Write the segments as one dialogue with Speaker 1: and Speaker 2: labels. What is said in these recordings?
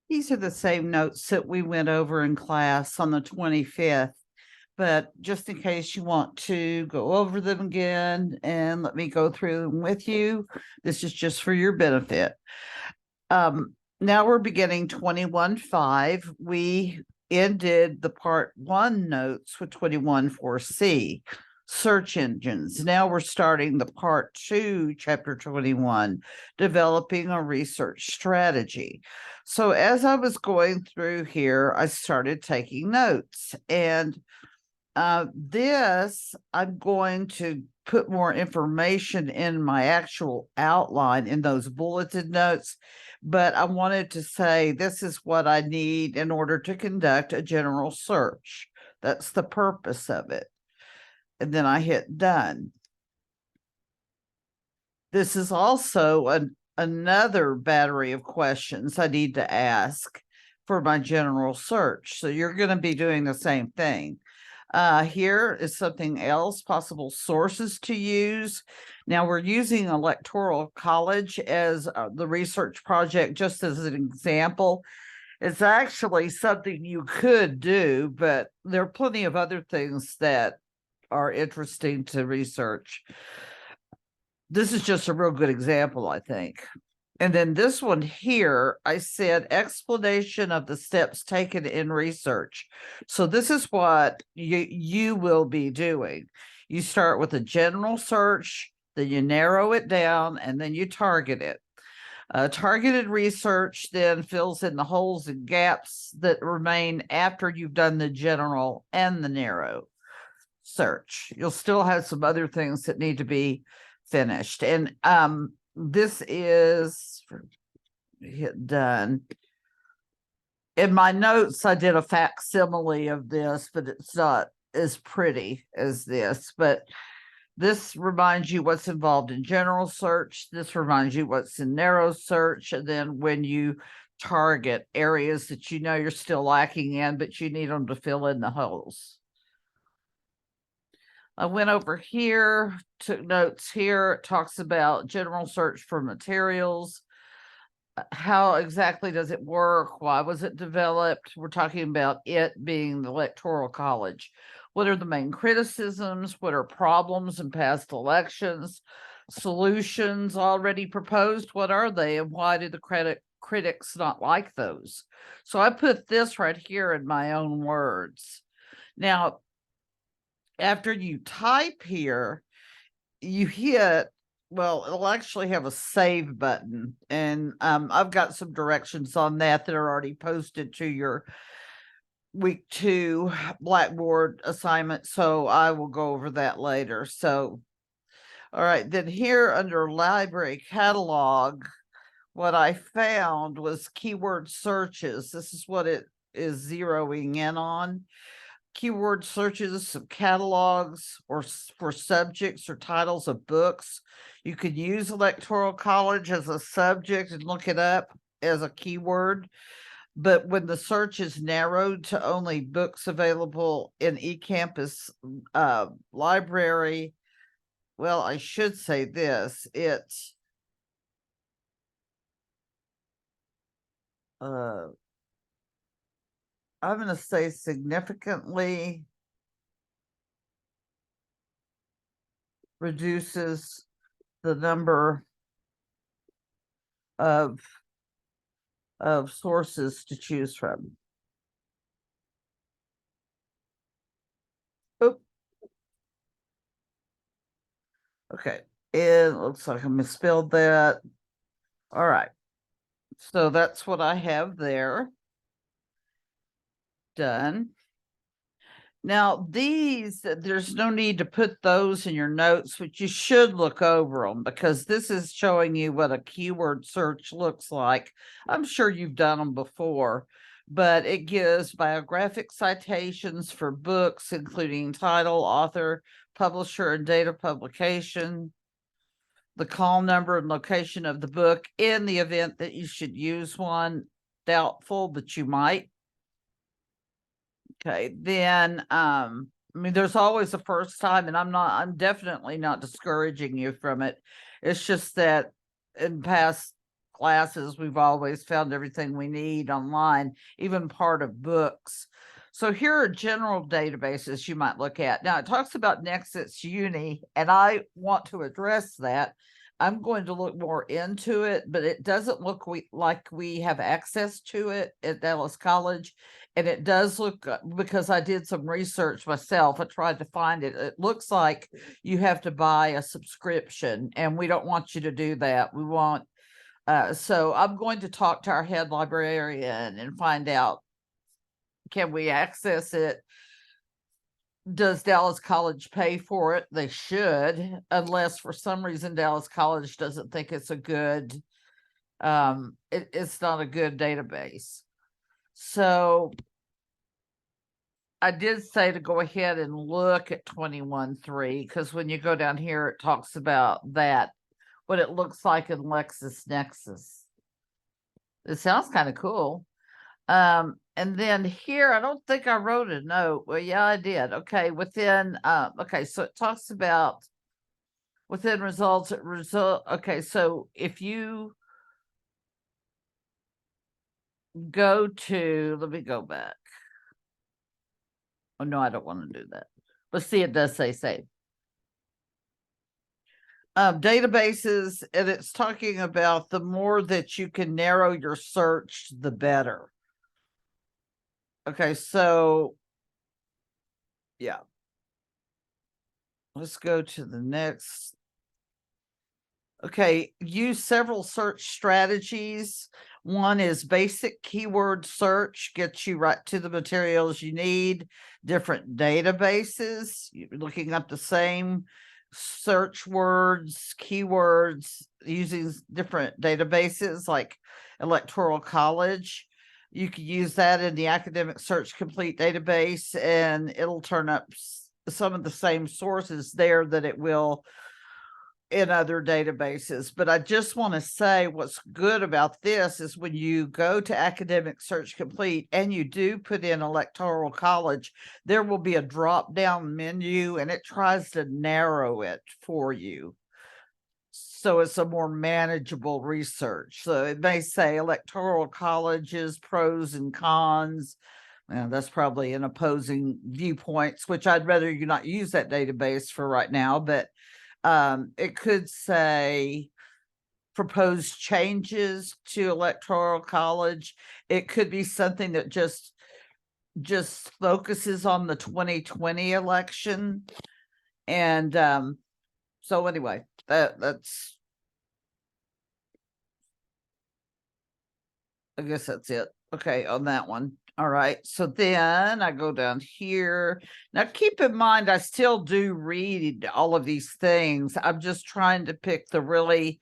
Speaker 1: These are the same notes that we went over in class on the 25th, but just in case you want to go over them again and let me go through them with you, this is just for your benefit. Now we're beginning 21.5. We ended the part 1 notes with 21.4c, search engines. Now we're starting the part 2, chapter 21, developing a research strategy. So as I was going through here, I started taking notes, and this I'm going to put more information in my actual outline in those bulleted notes, but I wanted to say this is what I need in order to conduct a general search. That's the purpose of it. And then I hit done. This is also another battery of questions I need to ask for my general search. So you're going to be doing the same thing. Here is something else, possible sources to use. Now we're using Electoral College as the research project, just as an example. It's actually something you could do, but there are plenty of other things that are interesting to research. This is just a real good example, I think. And then this one here, I said explanation of the steps taken in research. So this is what you will be doing. You start with a general search, then you narrow it down, and then you target it. Targeted research then fills in the holes and gaps that remain after you've done the general and the narrow search. You'll still have some other things that need to be finished. And this is hit done. In my notes, I did a facsimile of this, but it's not as pretty as this. But this reminds you what's involved in general search. This reminds you what's in narrow search. And then when you target areas that you know you're still lacking in, but you need them to fill in the holes. I went over here, took notes here. It talks about general search for materials. How exactly does it work? Why was it developed? We're talking about it being the Electoral College. What are the main criticisms? What are problems in past elections? Solutions already proposed, what are they? And why do the critics not like those? So I put this right here in my own words. Now, after you type here, you hit, well, it'll actually have a save button. And I've got some directions on that are already posted to your week 2 Blackboard assignment. So I will go over that later. So, all right, then here under library catalog, what I found was keyword searches. This is what it is zeroing in on. Keyword searches of catalogs or for subjects or titles of books. You could use Electoral College as a subject and look it up as a keyword. But when the search is narrowed to only books available in eCampus library, well, I should say this, it's I'm going to say significantly reduces the number of sources to choose from. Oop. Okay, it looks like I misspelled that. All right, so that's what I have there. Done. Now these, there's no need to put those in your notes, but you should look over them because this is showing you what a keyword search looks like. I'm sure you've done them before, but it gives biographic citations for books, including title, author, publisher, and date of publication, the call number and location of the book in the event that you should use one. Doubtful, but you might. Okay, then I mean, there's always a first time, and I'm definitely not discouraging you from it. It's just that in past classes, we've always found everything we need online, even part of books. So here are general databases you might look at. Now it talks about Nexus Uni, and I want to address that. I'm going to look more into it, but it doesn't look like we have access to it at Dallas College. And it does look, because I did some research myself, I tried to find it. It looks like you have to buy a subscription, and we don't want you to do that. We want, so I'm going to talk to our head librarian and find out, can we access it? Does Dallas College pay for it? They should, unless for some reason Dallas College doesn't think it's a good, it's not a good database. So I did say to go ahead and look at 21.3, because when you go down here, it talks about that, what it looks like in LexisNexis. It sounds kind of cool. And then here, I don't think I wrote a note. Well, yeah, I did. Okay, within, okay, so it talks about within results, okay, so if you go to, let me go back. Oh, no, I don't want to do that. Let's see, it does say save. Databases, and it's talking about the more that you can narrow your search, the better. Okay, so yeah. Let's go to the next. Okay, use several search strategies. One is basic keyword search, gets you right to the materials you need. Different databases, you're looking up the same search words, keywords, using different databases like Electoral College. You can use that in the Academic Search Complete database, and it'll turn up some of the same sources there that it will in other databases. But I just want to say what's good about this is when you go to Academic Search Complete and you do put in Electoral College, there will be a drop down menu and it tries to narrow it for you. So it's a more manageable research. So it may say Electoral College's pros and cons. That's probably an opposing viewpoints, which I'd rather you not use that database for right now, but it could say proposed changes to Electoral College. It could be something that just focuses on the 2020 election. And so anyway, that's, I guess that's it. Okay, on that one. All right, so then I go down here. Now keep in mind, I still do read all of these things. I'm just trying to pick the really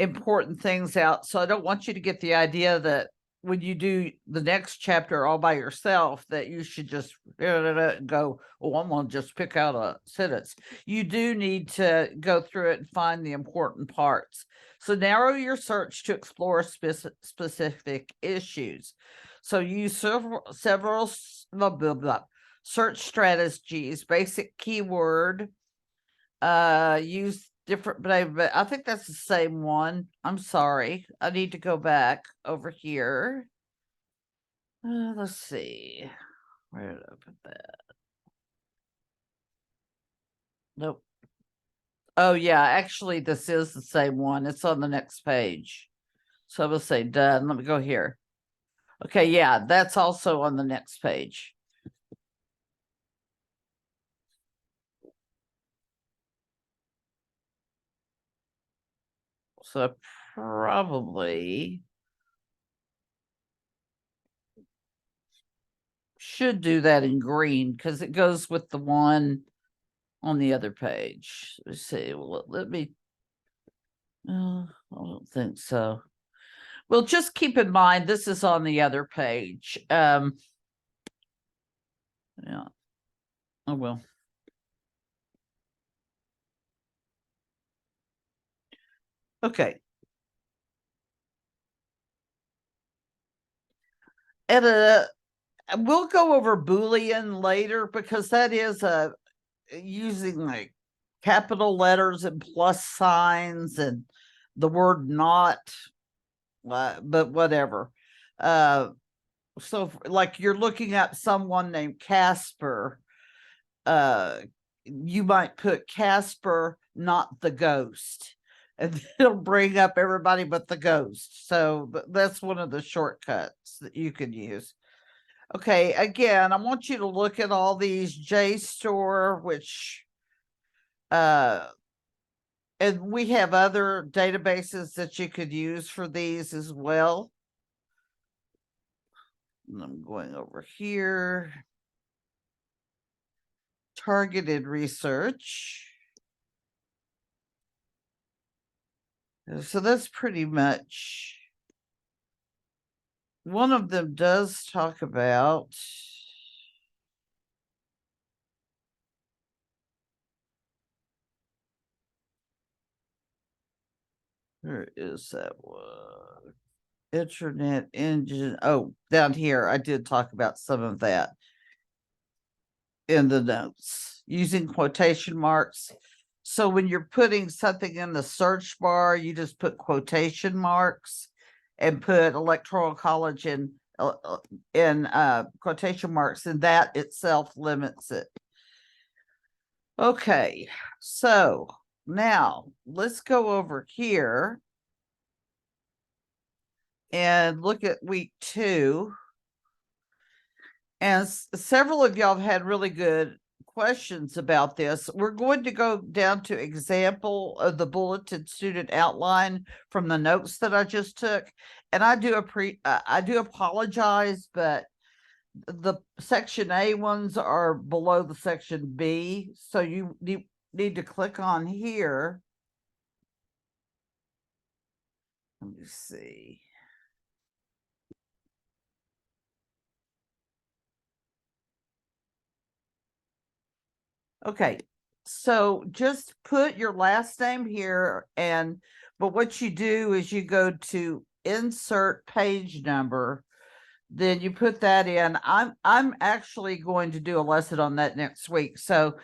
Speaker 1: important things out. So I don't want you to get the idea that when you do the next chapter all by yourself, that you should just go, oh, I'm gonna just pick out a sentence. You do need to go through it and find the important parts. So narrow your search to explore specific issues. So use several blah, blah, blah, search strategies, basic keyword, use different, but I think that's the same one. I'm sorry. I need to go back over here. Let's see. Where did I put that? Nope. Oh yeah, actually this is the same one. It's on the next page. So I'm gonna say done. Let me go here. Okay, yeah, that's also on the next page. So I probably should do that in green because it goes with the one on the other page. Let's see. Well, let me. I don't think so. Well, just keep in mind this is on the other page. Yeah. Oh well. Okay. And we'll go over Boolean later because that is using like capital letters and plus signs and the word not. but whatever. So like you're looking up someone named Casper, you might put Casper, not the ghost, and it'll bring up everybody but the ghost. So that's one of the shortcuts that you can use. Okay, again, I want you to look at all these JSTOR, which and we have other databases that you could use for these as well. And I'm going over here. Targeted research. So that's pretty much, one of them does talk about where is that one? Internet engine. Oh, down here, I did talk about some of that in the notes, using quotation marks. So when you're putting something in the search bar, you just put quotation marks and put electoral college in quotation marks, and that itself limits it. Okay, so now let's go over here and look at week 2. And several of y'all have had really good questions about this. We're going to go down to example of the bulleted student outline from the notes that I just took. And I do apologize, but the section A ones are below the section B. So you need to click on here. Let me see. Okay, so just put your last name here, but what you do is you go to insert page number, then you put that in. I'm actually going to do a lesson on that next week. So,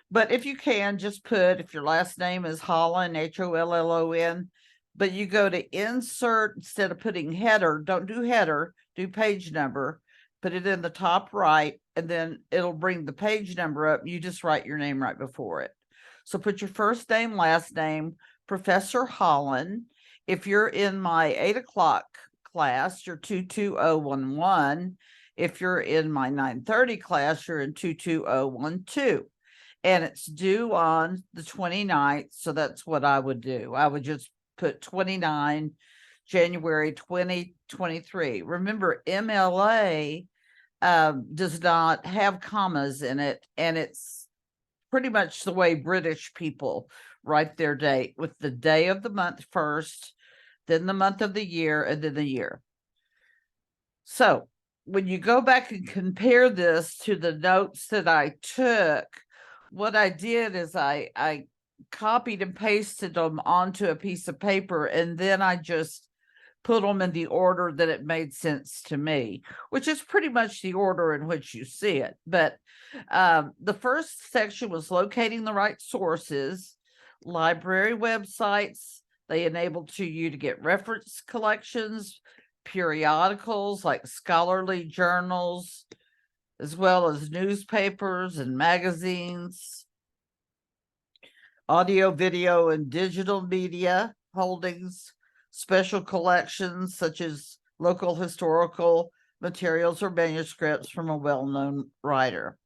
Speaker 1: but if you can, just put, if your last name is Hollon, Hollon, but you go to insert, instead of putting header, don't do header, do page number, put it in the top right, and then it'll bring the page number up. You just write your name right before it. So put your first name, last name, Professor Hollon. If you're in my 8 o'clock class, you're 22011. If you're in my 9:30 class, you're in 22012. And it's due on the 29th. So that's what I would do. I would just put 29 January 2023. Remember, MLA does not have commas in it, and it's pretty much the way British people write their date, with the day of the month first, then the month of the year, and then the year. So when you go back and compare this to the notes that I took, what I did is I copied and pasted them onto a piece of paper, and then I just put them in the order that it made sense to me, which is pretty much the order in which you see it. But the first section was locating the right sources, library websites. They enabled you to get reference collections, periodicals like scholarly journals, as well as newspapers and magazines, audio, video, and digital media holdings, special collections such as local historical materials or manuscripts from a well-known writer.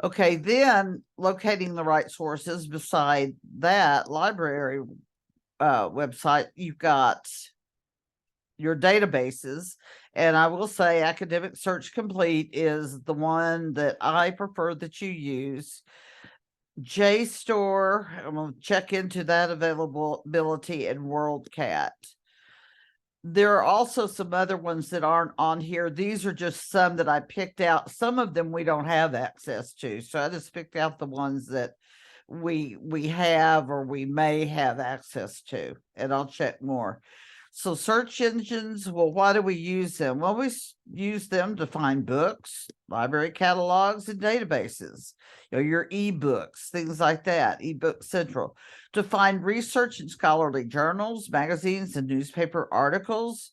Speaker 1: Okay, then locating the right sources. Beside that library website, you've got your databases. And I will say Academic Search Complete is the one that I prefer that you use. JSTOR, I'm going to check into that availability, and WorldCat. There are also some other ones that aren't on here. These are just some that I picked out. Some of them we don't have access to. So I just picked out the ones that we have or we may have access to, and I'll check more. So search engines, well, why do we use them? Well, we use them to find books, library catalogs, and databases. Your ebooks, things like that, eBook Central, to find research in scholarly journals, magazines, and newspaper articles,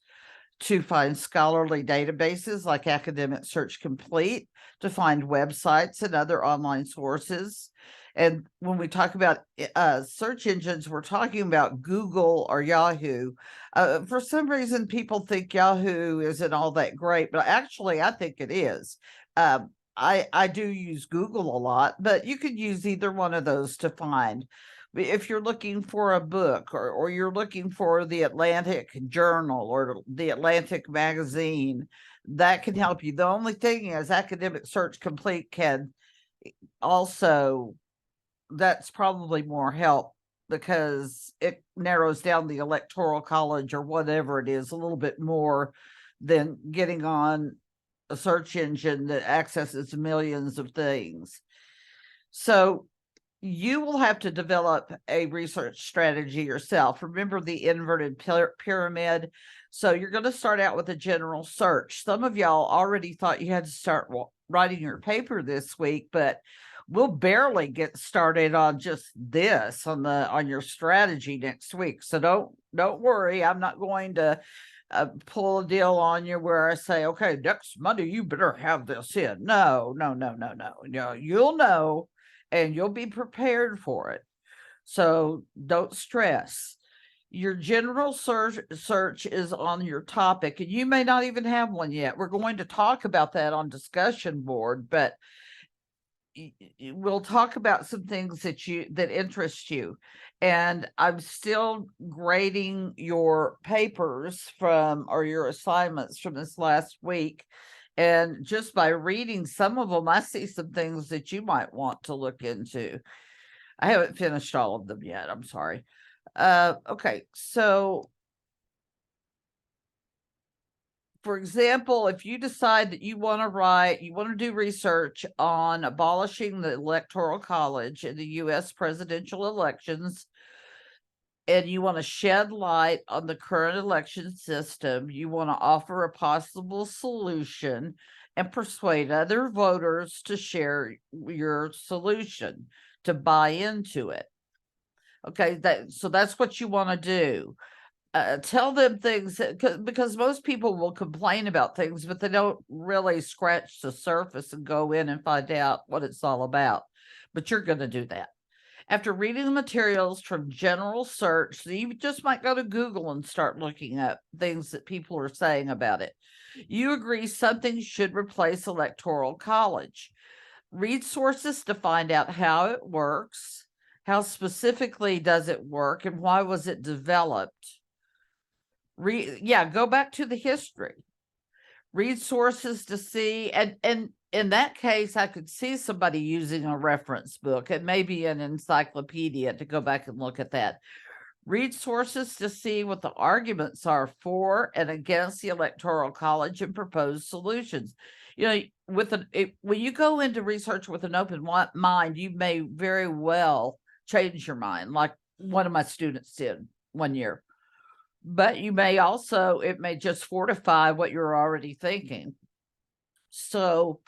Speaker 1: to find scholarly databases like Academic Search Complete, to find websites and other online sources. And when we talk about search engines, we're talking about Google or Yahoo. For some reason, people think Yahoo isn't all that great, but actually, I think it is. I do use Google a lot, but you could use either one of those to find. If you're looking for a book, or you're looking for the Atlantic Journal or the Atlantic Magazine, that can help you. The only thing is Academic Search Complete can also, that's probably more help because it narrows down the Electoral College or whatever it is a little bit more than getting on a search engine that accesses millions of things. So you will have to develop a research strategy yourself. Remember the inverted pyramid. So you're going to start out with a general search. Some of y'all already thought you had to start writing your paper this week, but we'll barely get started on just this on your strategy next week. So don't worry. I'm not going to pull a deal on you where I say, okay, next Monday you better have this in. No. You'll know, and you'll be prepared for it. So don't stress. Your general search is on your topic, and you may not even have one yet. We're going to talk about that on discussion board, but we'll talk about some things that interest you. And I'm still grading your papers or your assignments from this last week. And just by reading some of them, I see some things that you might want to look into. I haven't finished all of them yet. I'm sorry. Okay, so for example, if you decide that you want to do research on abolishing the Electoral College in the US presidential elections, and you want to shed light on the current election system, you want to offer a possible solution and persuade other voters to share your solution, to buy into it. Okay, so that's what you want to do. Tell them things because most people will complain about things, but they don't really scratch the surface and go in and find out what it's all about. But you're going to do that. After reading the materials from general search, so you just might go to Google and start looking up things that people are saying about it. You agree something should replace Electoral College. Read sources to find out how it works, how specifically does it work, and why was it developed. Go back to the history. Read sources to see, and in that case, I could see somebody using a reference book and maybe an encyclopedia to go back and look at that. Read sources to see what the arguments are for and against the Electoral College and proposed solutions. When you go into research with an open mind, you may very well change your mind, like one of my students did one year. But it may just fortify what you're already thinking. So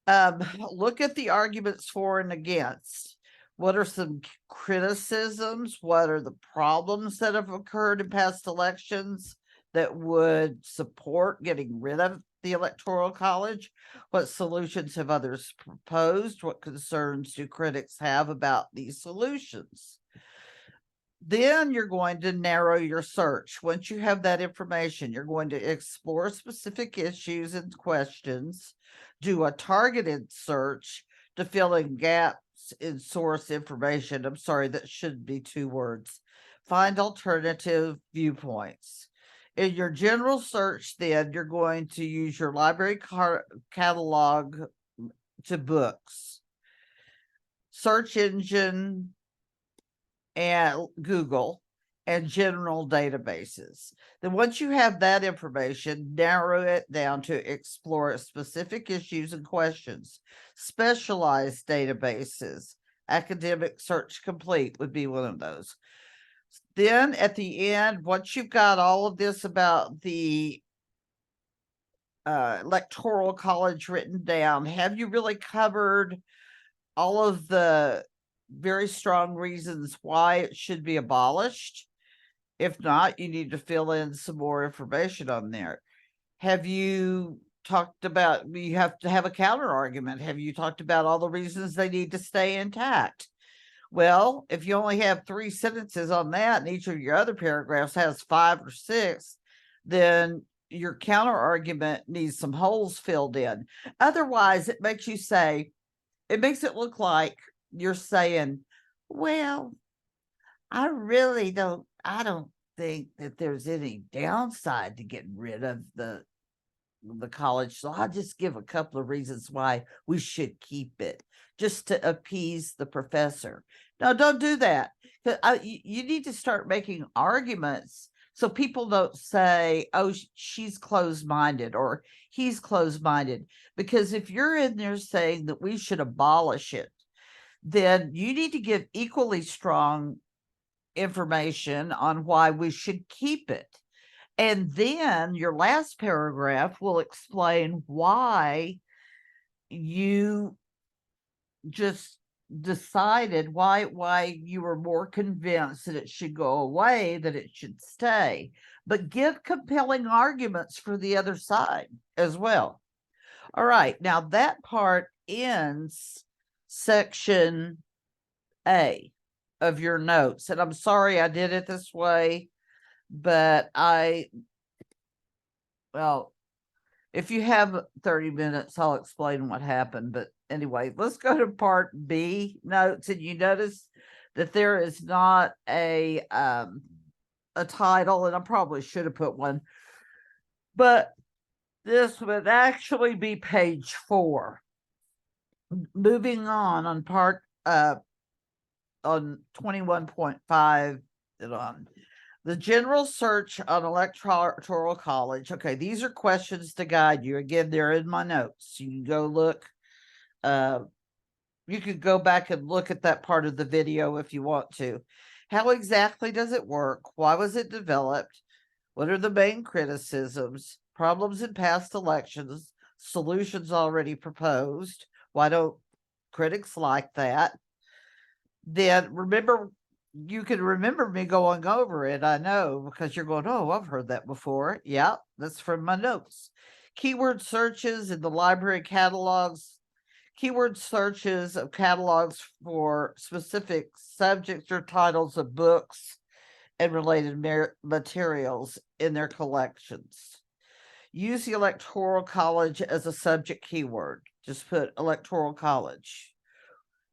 Speaker 1: look at the arguments for and against. What are some criticisms? What are the problems that have occurred in past elections that would support getting rid of the Electoral College? What solutions have others proposed? What concerns do critics have about these solutions? Then you're going to narrow your search. Once you have that information, you're going to explore specific issues and questions, do a targeted search to fill in gaps in source information. I'm sorry, that should be 2 words. Find alternative viewpoints. In your general search, then you're going to use your library catalog to books, search engine, and Google, and general databases. Then once you have that information, narrow it down to explore specific issues and questions. Specialized databases, Academic Search Complete would be one of those. Then at the end, once you've got all of this about the electoral college written down, have you really covered all of the very strong reasons why it should be abolished? If not, you need to fill in some more information on there. Have you talked about, you have to have a counter argument? Have you talked about all the reasons they need to stay intact? Well, if you only have 3 sentences on that and each of your other paragraphs has 5 or 6, then your counter argument needs some holes filled in. Otherwise, it makes it look like you're saying, well, I don't think that there's any downside to getting rid of the college. So I'll just give a couple of reasons why we should keep it, just to appease the professor. No, don't do that. You need to start making arguments so people don't say, oh, she's closed-minded or he's closed-minded. Because if you're in there saying that we should abolish it, then you need to give equally strong information on why we should keep it. And then your last paragraph will explain why you just decided, why you were more convinced that it should go away, that it should stay. But give compelling arguments for the other side as well. All right, now that part ends section A of your notes. And I'm sorry I did it this way, but well, if you have 30 minutes, I'll explain what happened. But anyway, let's go to part B notes. And you notice that there is not a title, and I probably should have put one, but this would actually be page 4. Moving on part on 21.5 and on. The general search on electoral college. Okay, these are questions to guide you. Again, they're in my notes. You can go look. You could go back and look at that part of the video if you want to. How exactly does it work? Why was it developed? What are the main criticisms? Problems in past elections? Solutions already proposed? Why don't critics like that? Then remember, you can remember me going over it, I know, because you're going, oh, I've heard that before. Yeah, that's from my notes. Keyword searches in the library catalogs. Keyword searches of catalogs for specific subjects or titles of books and related materials in their collections. Use the electoral college as a subject keyword. Just put electoral college.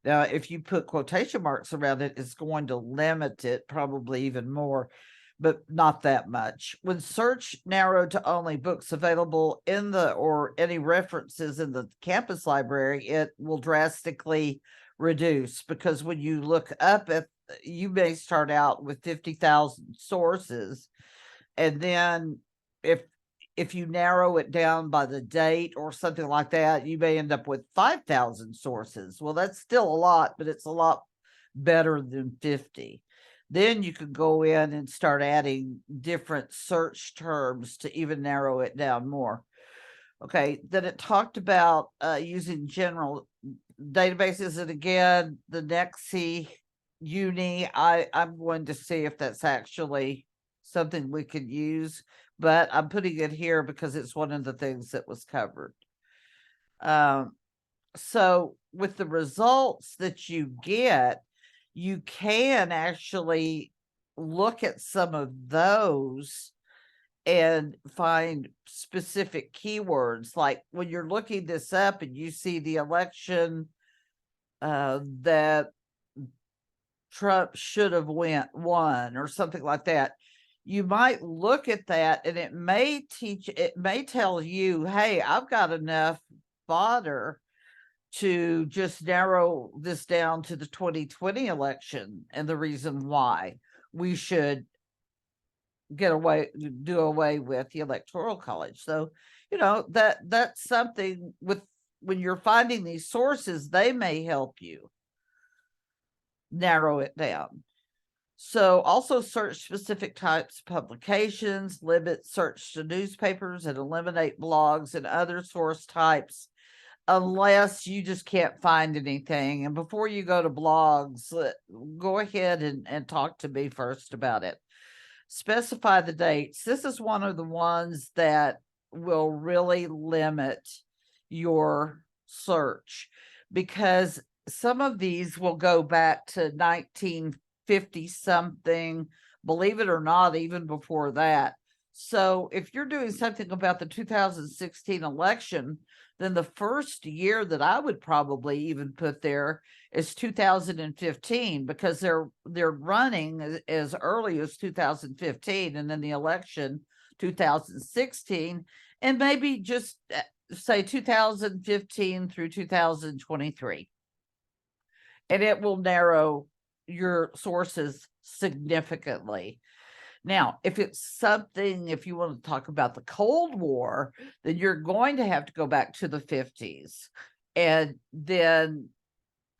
Speaker 1: Now, if you put quotation marks around it, it's going to limit it probably even more, but not that much. When search narrowed to only books available in the or any references in the campus library, it will drastically reduce, because when you look up at, you may start out with 50,000 sources, and then if you narrow it down by the date or something like that, you may end up with 5,000 sources. Well, that's still a lot, but it's a lot better than 50. Then you could go in and start adding different search terms to even narrow it down more. Okay, then it talked about using general databases. And again, the Nexi Uni, I'm going to see if that's actually something we could use, but I'm putting it here because it's one of the things that was covered. So with the results that you get, you can actually look at some of those and find specific keywords. Like when you're looking this up and you see the election that Trump should have won or something like that, you might look at that and it may tell you, hey, I've got enough fodder to just narrow this down to the 2020 election and the reason why we should do away with the electoral college. So, you know, that's something with, when you're finding these sources, they may help you narrow it down. So also search specific types of publications, limit search to newspapers, and eliminate blogs and other source types unless you just can't find anything. And before you go to blogs, go ahead and talk to me first about it. Specify the dates. This is one of the ones that will really limit your search, because some of these will go back to 1950 something, believe it or not, even before that. So if you're doing something about the 2016 election, then the first year that I would probably even put there is 2015, because they're running as early as 2015, and then the election 2016, and maybe just say 2015 through 2023, and it will narrow your sources significantly. Now, if it's something, if you want to talk about the Cold War, then you're going to have to go back to the 50s. And then,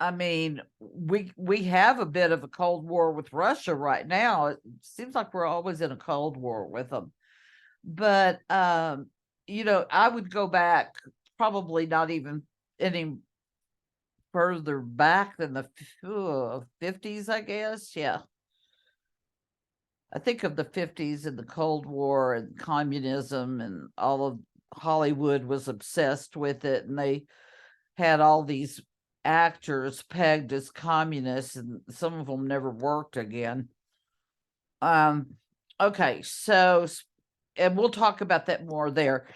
Speaker 1: I mean, we have a bit of a Cold War with Russia right now. It seems like we're always in a Cold War with them. But I would go back probably not even any further back than the 50s, I guess. Yeah. I think of the 50s and the Cold War and communism, and all of Hollywood was obsessed with it, and they had all these actors pegged as communists, and some of them never worked again. Okay, so, and we'll talk about that more there.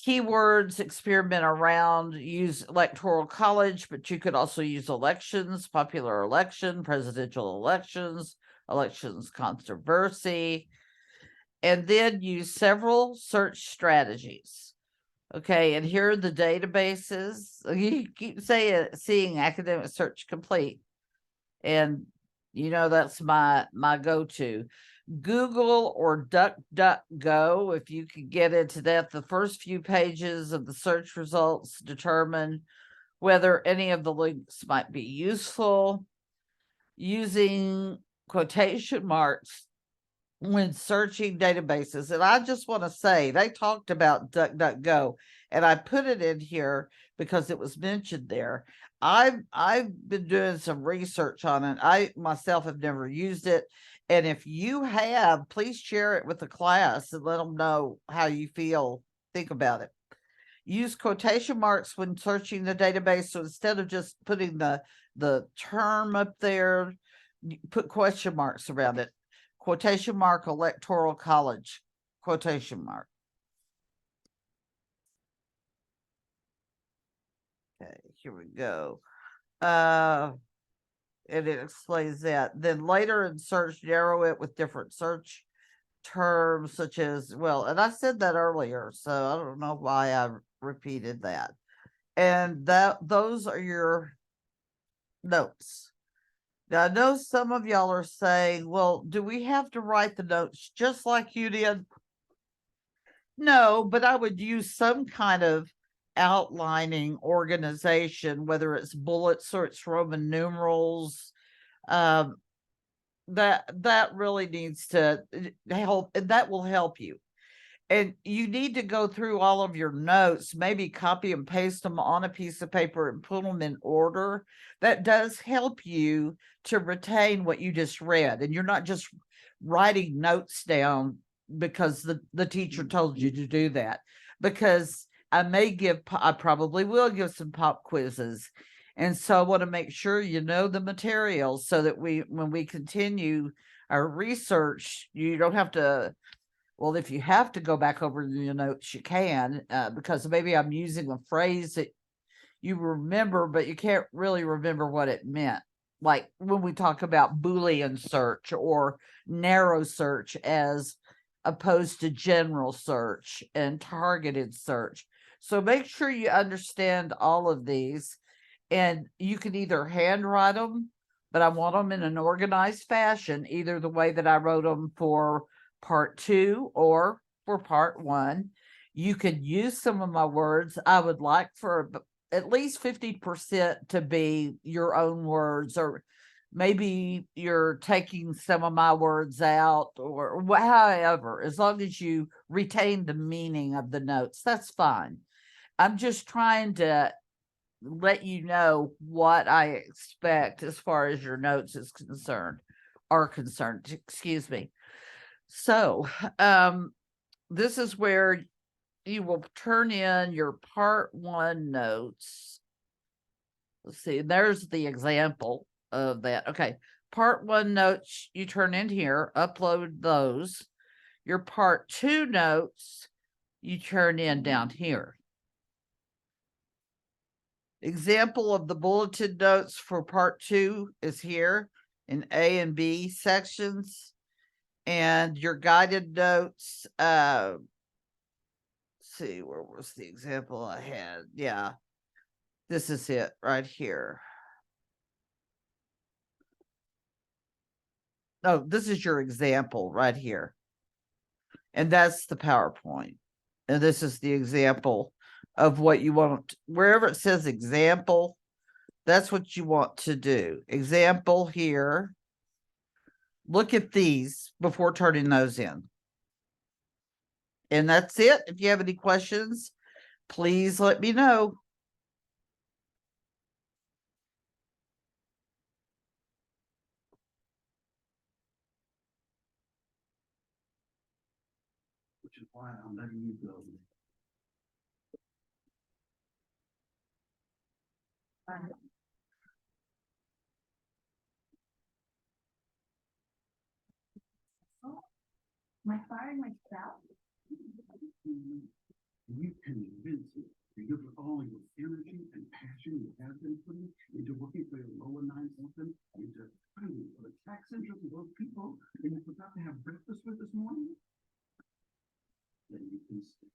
Speaker 1: Keywords, experiment around, use electoral college, but you could also use elections, popular election, presidential elections, elections controversy, and then use several search strategies. Okay, and here are the databases. You keep seeing academic search complete, and that's my go-to. Google or DuckDuckGo, if you could get into that. The first few pages of the search results determine whether any of the links might be useful. Using quotation marks when searching databases. And I just want to say, they talked about DuckDuckGo, and I put it in here because it was mentioned there. I've been doing some research on it. I myself have never used it. And if you have, please share it with the class and let them know how you think about it. Use quotation marks when searching the database. So instead of just putting the term up there, put question marks around it. Quotation mark, electoral college, quotation mark. Okay, here we go. And it explains that. Then later in search, narrow it with different search terms, such as, well, and I said that earlier, so I don't know why I repeated that. And those are your notes. Now, I know some of y'all are saying, well, do we have to write the notes just like you did? No, but I would use some kind of outlining organization, whether it's bullets or it's Roman numerals. That really needs to help, and that will help you. And you need to go through all of your notes, maybe copy and paste them on a piece of paper and put them in order. That does help you to retain what you just read. And you're not just writing notes down because the teacher told you to do that. Because I probably will give some pop quizzes. And so I want to make sure you know the materials so that when we continue our research, you don't have to. Well, if you have to go back over your notes, you can, because maybe I'm using a phrase that you remember, but you can't really remember what it meant. Like when we talk about Boolean search or narrow search as opposed to general search and targeted search. So make sure you understand all of these, and you can either handwrite them, but I want them in an organized fashion, either the way that I wrote them for part 2 or for part 1. You could use some of my words. I would like for at least 50% to be your own words, or maybe you're taking some of my words out, or however, as long as you retain the meaning of the notes, that's fine. I'm just trying to let you know what I expect as far as your notes are concerned, excuse me. So, this is where you will turn in your part 1 notes. Let's see, there's the example of that. Okay, part 1 notes you turn in here, upload those. Your part 2 notes you turn in down here. Example of the bulleted notes for part 2 is here in A and B sections. And your guided notes, see, where was the example I had? Yeah, this is it right here. Oh, this is your example right here. And that's the PowerPoint. And this is the example of what you want. Wherever it says example, that's what you want to do. Example here. Look at these before turning those in. And that's it. If you have any questions, please let me know. Which is why I'm letting you go.
Speaker 2: My firing myself?
Speaker 3: You convince me to give all your energy and passion you have been putting into working for your lower 9-something, into fighting for the tax interests of those people and you forgot to have breakfast with this morning? Then you can stay.